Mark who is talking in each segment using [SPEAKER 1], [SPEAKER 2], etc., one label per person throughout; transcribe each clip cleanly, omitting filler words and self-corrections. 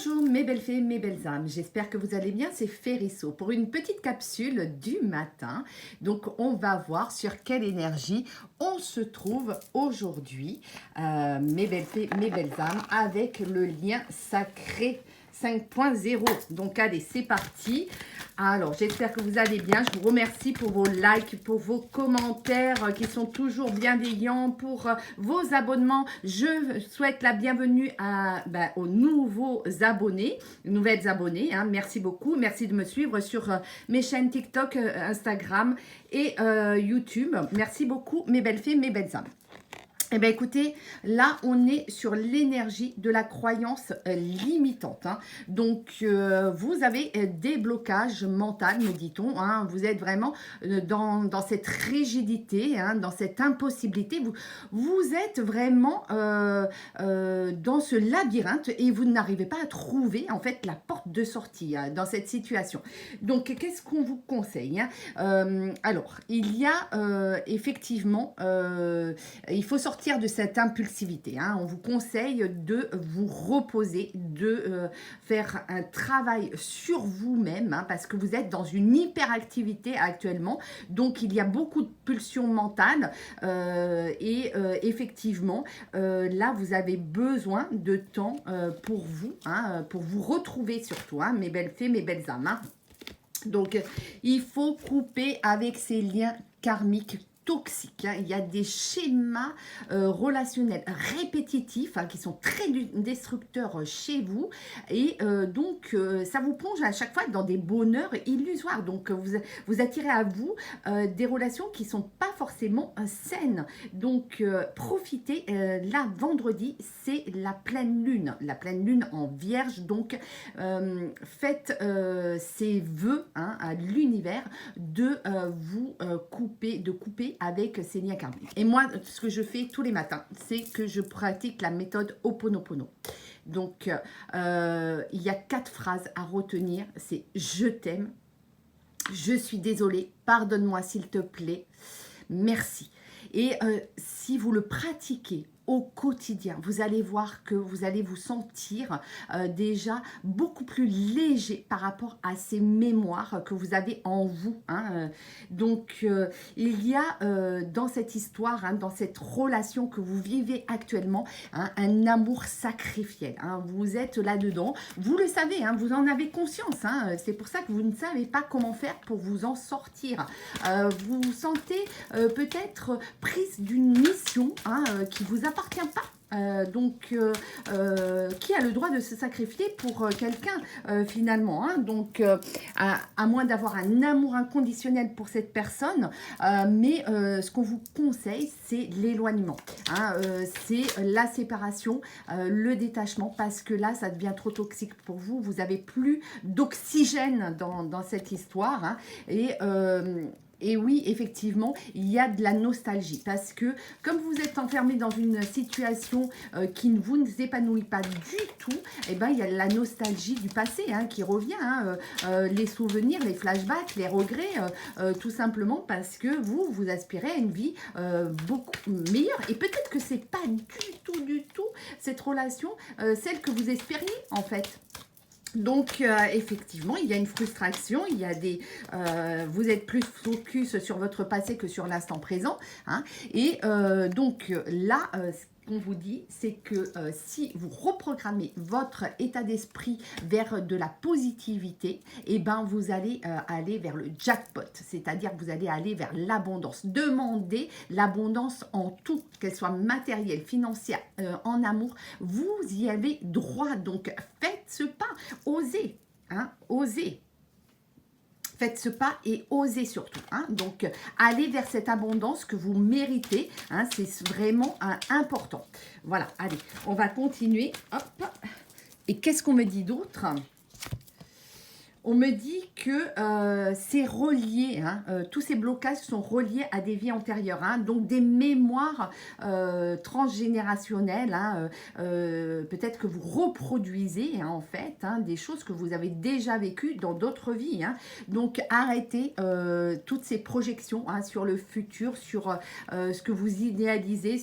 [SPEAKER 1] Bonjour mes belles fées, mes belles âmes, j'espère que vous allez bien, c'est Férisso pour une petite capsule du matin. Donc on va voir sur quelle énergie on se trouve aujourd'hui, mes belles fées, mes belles âmes, avec le lien sacré 5.0. Donc allez, c'est parti. Alors, j'espère que vous allez bien. Je vous remercie pour vos likes, pour vos commentaires qui sont toujours bienveillants, pour vos abonnements. Je souhaite la bienvenue aux nouveaux abonnés, nouvelles abonnées. Hein. Merci beaucoup. Merci de me suivre sur mes chaînes TikTok, Instagram et YouTube. Merci beaucoup, mes belles fées, mes belles âmes. Eh bien, écoutez, là, on est sur l'énergie de la croyance limitante. Hein. Donc, vous avez des blocages mentaux, me dit-on. Hein. Vous êtes vraiment dans cette rigidité, hein, dans cette impossibilité. Vous êtes vraiment dans ce labyrinthe et vous n'arrivez pas à trouver, en fait, la porte de sortie hein, dans cette situation. Donc, qu'est-ce qu'on vous conseille hein? Alors, il y a effectivement, il faut sortir de cette impulsivité. Hein. On vous conseille de vous reposer, de faire un travail sur vous-même, hein, parce que vous êtes dans une hyperactivité actuellement. Donc, il y a beaucoup de pulsions mentales effectivement, là, vous avez besoin de temps pour vous, hein, pour vous retrouver surtout, hein, mes belles fées, mes belles âmes. Hein. Donc, il faut couper avec ces liens karmiques toxiques. Hein. Il y a des schémas relationnels répétitifs hein, qui sont très destructeurs chez vous et donc ça vous plonge à chaque fois dans des bonheurs illusoires. Donc vous attirez à vous des relations qui ne sont pas forcément saines. Donc profitez, là vendredi c'est la pleine lune en vierge. Donc faites ces vœux hein, à l'univers de vous couper avec ces liens karmiques. Et moi, ce que je fais tous les matins, c'est que je pratique la méthode Ho'oponopono. Donc, il y a 4 phrases à retenir. C'est « Je t'aime »,« Je suis désolée »,« Pardonne-moi s'il te plaît »,« Merci ». Et si vous le pratiquez au quotidien, vous allez voir que vous allez vous sentir déjà beaucoup plus léger par rapport à ces mémoires que vous avez en vous. Hein. Donc, il y a dans cette histoire, hein, dans cette relation que vous vivez actuellement, hein, un amour sacrificiel. Hein. Vous êtes là-dedans, vous le savez, hein, vous en avez conscience. Hein. C'est pour ça que vous ne savez pas comment faire pour vous en sortir. Vous vous sentez peut-être prise d'une mission hein, qui vous appartient pas. Qui a le droit de se sacrifier pour quelqu'un finalement hein. Donc à moins d'avoir un amour inconditionnel pour cette personne, mais ce qu'on vous conseille c'est l'éloignement hein, c'est la séparation, le détachement, parce que là ça devient trop toxique pour vous, vous n'avez plus d'oxygène dans cette histoire hein, et oui, effectivement, il y a de la nostalgie parce que comme vous êtes enfermé dans une situation qui ne vous épanouit pas du tout, eh ben, il y a la nostalgie du passé hein, qui revient, hein, les souvenirs, les flashbacks, les regrets, tout simplement parce que vous aspirez à une vie beaucoup meilleure. Et peut-être que c'est pas du tout cette relation, celle que vous espériez en fait. Donc, effectivement, il y a une frustration, il y a des, vous êtes plus focus sur votre passé que sur l'instant présent. Hein, et donc, là, ce qu'on vous dit, c'est que si vous reprogrammez votre état d'esprit vers de la positivité, eh ben, vous allez aller vers le jackpot, c'est-à-dire que vous allez aller vers l'abondance. Demandez l'abondance en tout, qu'elle soit matérielle, financière, en amour, vous y avez droit. Donc, faites ce pas, osez, hein, osez. Faites ce pas et osez surtout. Hein. Donc, allez vers cette abondance que vous méritez. Hein. C'est vraiment important. Voilà, allez, on va continuer. Hop. Et qu'est-ce qu'on me dit d'autre ? On me dit que c'est relié, hein, tous ces blocages sont reliés à des vies antérieures, hein, donc des mémoires transgénérationnelles, hein, peut-être que vous reproduisez, hein, en fait, hein, des choses que vous avez déjà vécues dans d'autres vies, hein. Donc arrêtez toutes ces projections, hein, sur le futur, sur ce que vous idéalisez,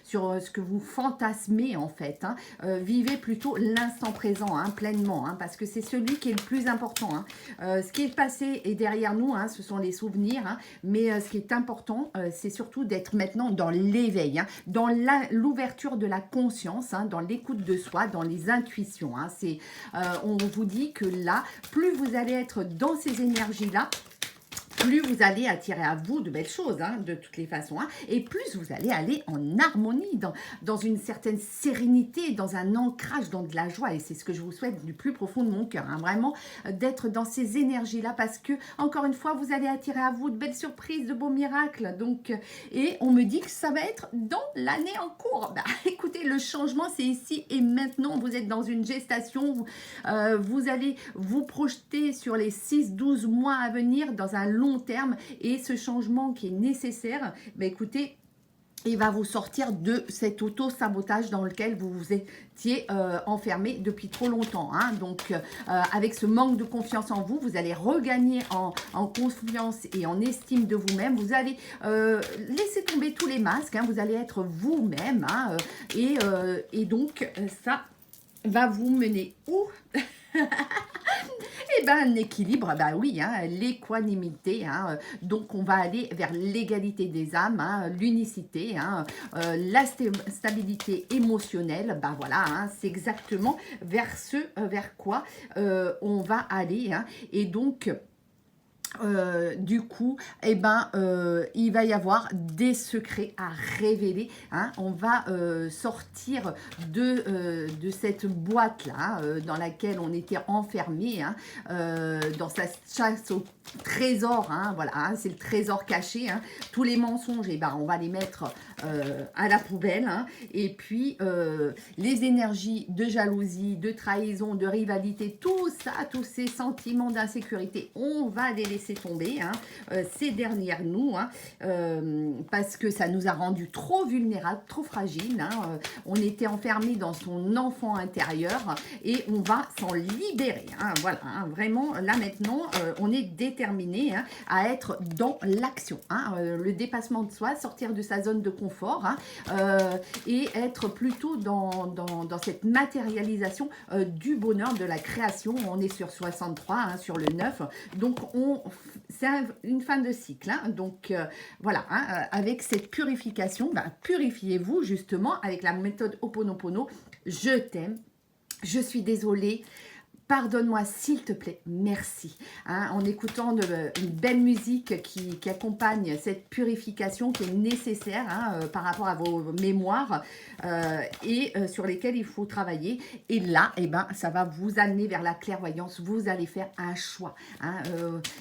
[SPEAKER 1] sur ce que vous fantasmez en fait, hein. Vivez plutôt l'instant présent, hein, pleinement, hein, parce que c'est celui qui est le plus important, hein. Ce qui est passé est derrière nous, hein, ce sont les souvenirs, hein, mais ce qui est important, c'est surtout d'être maintenant dans l'éveil, hein, dans l'ouverture de la conscience, hein, dans l'écoute de soi, dans les intuitions, hein. On vous dit que là, plus vous allez être dans ces énergies-là, plus vous allez attirer à vous de belles choses, hein, de toutes les façons, hein, et plus vous allez aller en harmonie, dans une certaine sérénité, dans un ancrage, dans de la joie, et c'est ce que je vous souhaite du plus profond de mon cœur, hein, vraiment, d'être dans ces énergies-là, parce que, encore une fois, vous allez attirer à vous de belles surprises, de beaux miracles, donc, et on me dit que ça va être dans l'année en cours. Bah, écoutez, le changement, c'est ici et maintenant, vous êtes dans une gestation, vous allez vous projeter sur les 6-12 mois à venir, dans un long terme, et ce changement qui est nécessaire, ben écoutez, il va vous sortir de cet auto-sabotage dans lequel vous vous étiez enfermé depuis trop longtemps, hein. Donc avec ce manque de confiance en vous, vous allez regagner en confiance et en estime de vous-même. Vous allez laisser tomber tous les masques, hein. Vous allez être vous-même, hein, et donc ça va vous mener où? Eh ben, un équilibre, bah oui, hein, l'équanimité, hein, donc on va aller vers l'égalité des âmes, hein, l'unicité, hein, la stabilité émotionnelle, bah voilà, hein, c'est exactement vers vers quoi on va aller, hein, et donc du coup, eh ben, il va y avoir des secrets à révéler, hein. On va sortir de cette boîte-là, dans laquelle on était enfermé, hein, dans sa chasse au trésor, hein, voilà, hein, c'est le trésor caché, hein. Tous les mensonges, eh ben, on va les mettre à la poubelle, hein. Et puis, les énergies de jalousie, de trahison, de rivalité, tout ça, tous ces sentiments d'insécurité, on va les laisser tomber, hein, c'est derrière nous, hein, parce que ça nous a rendus trop vulnérables, trop fragiles, hein, on était enfermés dans son enfant intérieur et on va s'en libérer, hein, voilà, hein, vraiment, là maintenant, on est déterminé, hein, à être dans l'action, hein, le dépassement de soi, sortir de sa zone de confort, hein, et être plutôt dans cette matérialisation du bonheur, de la création. On est sur 63, hein, sur le 9, donc c'est une fin de cycle, hein, donc voilà, hein, avec cette purification, ben, purifiez-vous justement avec la méthode Ho'oponopono. Je t'aime, je suis désolée, pardonne-moi s'il te plaît, merci, hein, en écoutant une belle musique qui accompagne cette purification qui est nécessaire, hein, par rapport à vos mémoires et sur lesquelles il faut travailler. Et là, eh ben, ça va vous amener vers la clairvoyance, vous allez faire un choix, hein,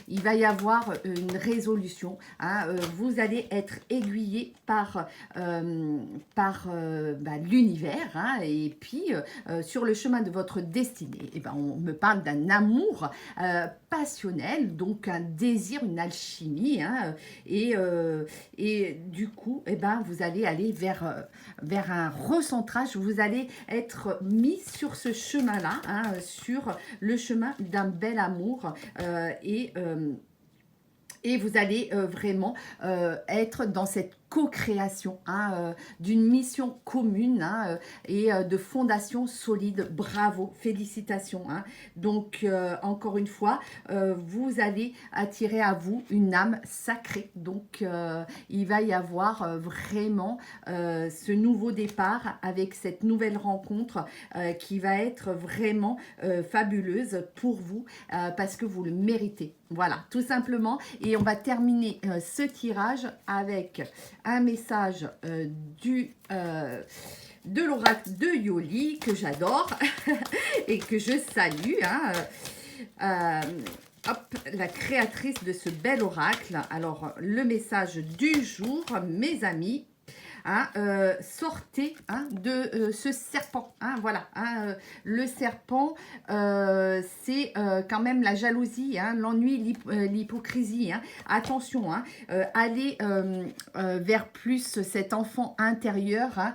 [SPEAKER 1] il va y avoir une résolution, hein, vous allez être aiguillé par l'univers, hein, et puis sur le chemin de votre destinée. Eh ben, on me parle d'un amour passionnel, donc un désir, une alchimie, hein, et du coup, eh ben, vous allez aller vers un recentrage, vous allez être mis sur ce chemin-là, hein, sur le chemin d'un bel amour, et vous allez vraiment être dans cette co-création, hein, d'une mission commune, hein, et de fondation solide. Bravo, félicitations, hein. Donc encore une fois, vous allez attirer à vous une âme sacrée, donc il va y avoir vraiment ce nouveau départ avec cette nouvelle rencontre qui va être vraiment fabuleuse pour vous, parce que vous le méritez. Voilà, tout simplement. Et on va terminer ce tirage avec un message de l'oracle de Yoli, que j'adore et que je salue, hein. Hop, la créatrice de ce bel oracle. Alors, le message du jour, mes amis. hein, sortez hein, de ce serpent. Hein, voilà, hein, le serpent, c'est quand même la jalousie, hein, l'ennui, l'hypocrisie. Hein. Attention, hein, allez vers plus cet enfant intérieur hein,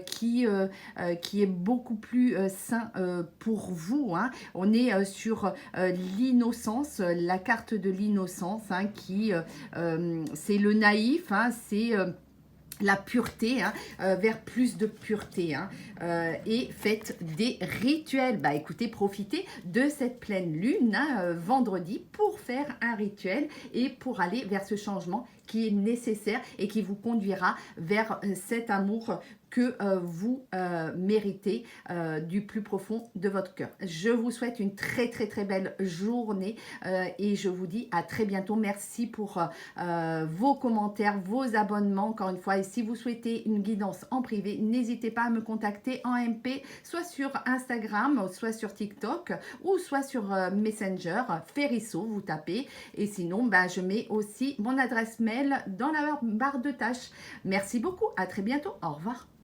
[SPEAKER 1] qui est beaucoup plus sain pour vous. Hein. On est sur l'innocence, la carte de l'innocence, hein, qui c'est le naïf, hein, c'est la pureté, hein, vers plus de pureté. Hein, et faites des rituels. Bah écoutez, profitez de cette pleine lune, hein, vendredi, pour faire un rituel et pour aller vers ce changement qui est nécessaire et qui vous conduira vers cet amour que vous méritez du plus profond de votre cœur. Je vous souhaite une très belle journée et je vous dis à très bientôt. Merci pour vos commentaires, vos abonnements encore une fois. Et si vous souhaitez une guidance en privé, n'hésitez pas à me contacter en MP, soit sur Instagram, soit sur TikTok ou soit sur Messenger, Ferrisso, vous tapez. Et sinon, bah, je mets aussi mon adresse mail dans la barre de tâches. Merci beaucoup, à très bientôt, au revoir.